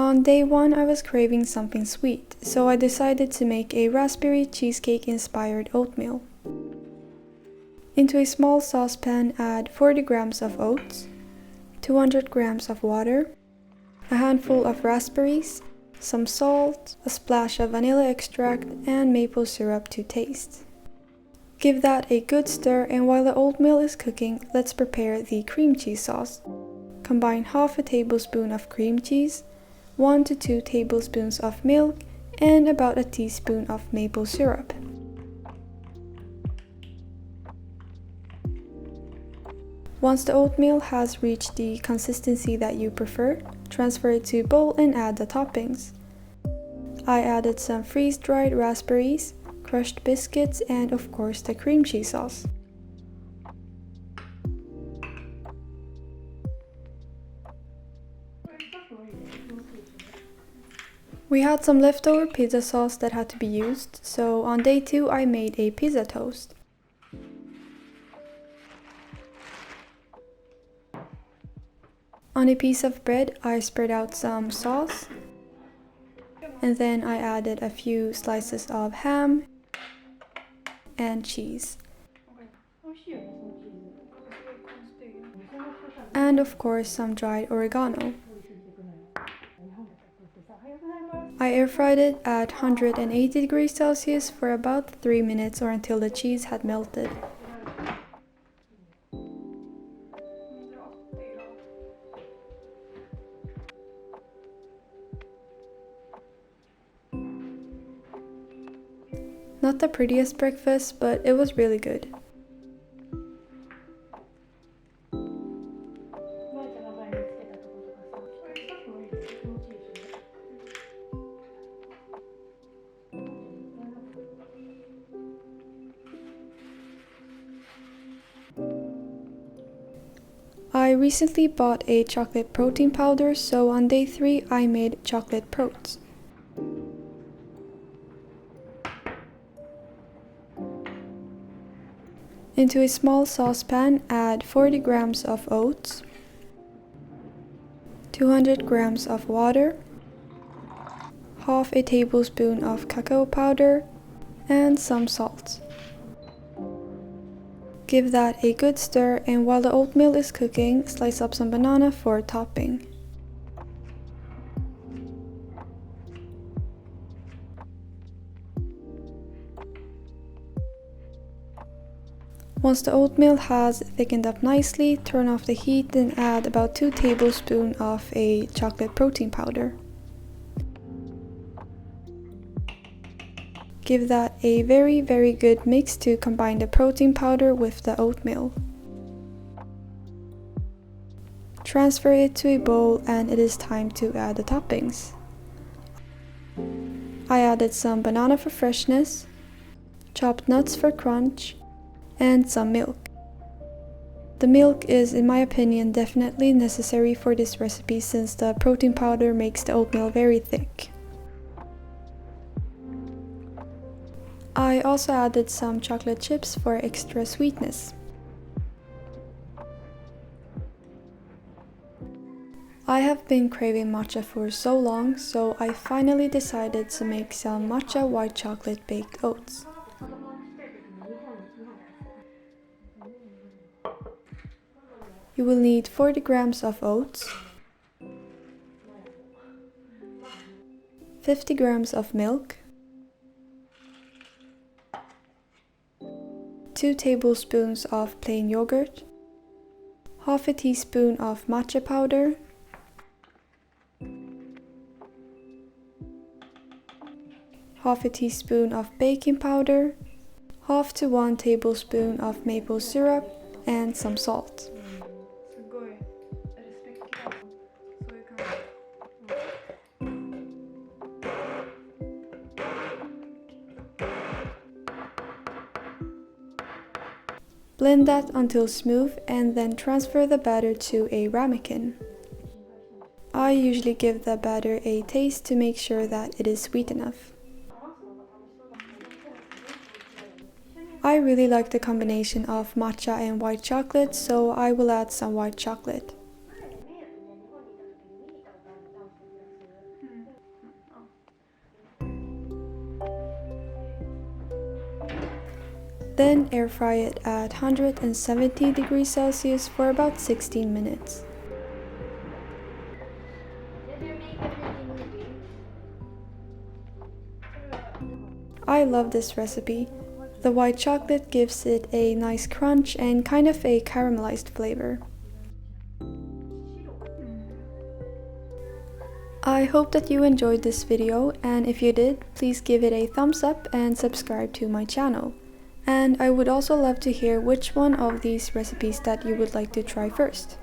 On day 1 I was craving something sweet, so I decided to make a raspberry cheesecake inspired oatmeal. Into a small saucepan add 40 grams of oats, 200 grams of water, a handful of raspberries, some salt, a splash of vanilla extract, and maple syrup to taste. Give that a good stir, and while the oatmeal is cooking, let's prepare the cream cheese sauce. Combine half a tablespoon of cream cheese, 1 to 2 tablespoons of milk, and about a teaspoon of maple syrup. Once the oatmeal has reached the consistency that you prefer, transfer it to a bowl and add the toppings. I added some freeze-dried raspberries, crushed biscuits, and of course the cream cheese sauce. We had some leftover pizza sauce that had to be used, so on day 2 I made a pizza toast. On a piece of bread, I spread out some sauce, and then I added a few slices of ham and cheese. And of course some dried oregano. I air fried it at 180 degrees Celsius for about 3 minutes or until the cheese had melted. Not the prettiest breakfast, but it was really good. I recently bought a chocolate protein powder, so on day 3 I made chocolate proats. Into a small saucepan, add 40 grams of oats, 200 grams of water, half a tablespoon of cacao powder, and some salt. Give that a good stir, and while the oatmeal is cooking, slice up some banana for topping. Once the oatmeal has thickened up nicely, turn off the heat and add about 2 tablespoons of a chocolate protein powder. Give that a very good mix to combine the protein powder with the oatmeal. Transfer it to a bowl and it is time to add the toppings. I added some banana for freshness, chopped nuts for crunch, and some milk. The milk is, in my opinion, definitely necessary for this recipe since the protein powder makes the oatmeal very thick. I also added some chocolate chips for extra sweetness. I have been craving matcha for so long, so I finally decided to make some matcha white chocolate baked oats. You will need 40 grams of oats, 50 grams of milk, 2 tablespoons of plain yogurt, half a teaspoon of matcha powder, half a teaspoon of baking powder, half to 1 tablespoon of maple syrup, and some salt. Blend that until smooth and then transfer the batter to a ramekin. I usually give the batter a taste to make sure that it is sweet enough. I really like the combination of matcha and white chocolate, so I will add some white chocolate. Then air fry it at 170 degrees Celsius for about 16 minutes. I love this recipe. The white chocolate gives it a nice crunch and kind of a caramelized flavor. I hope that you enjoyed this video, and if you did, please give it a thumbs up and subscribe to my channel. And I would also love to hear which one of these recipes that you would like to try first.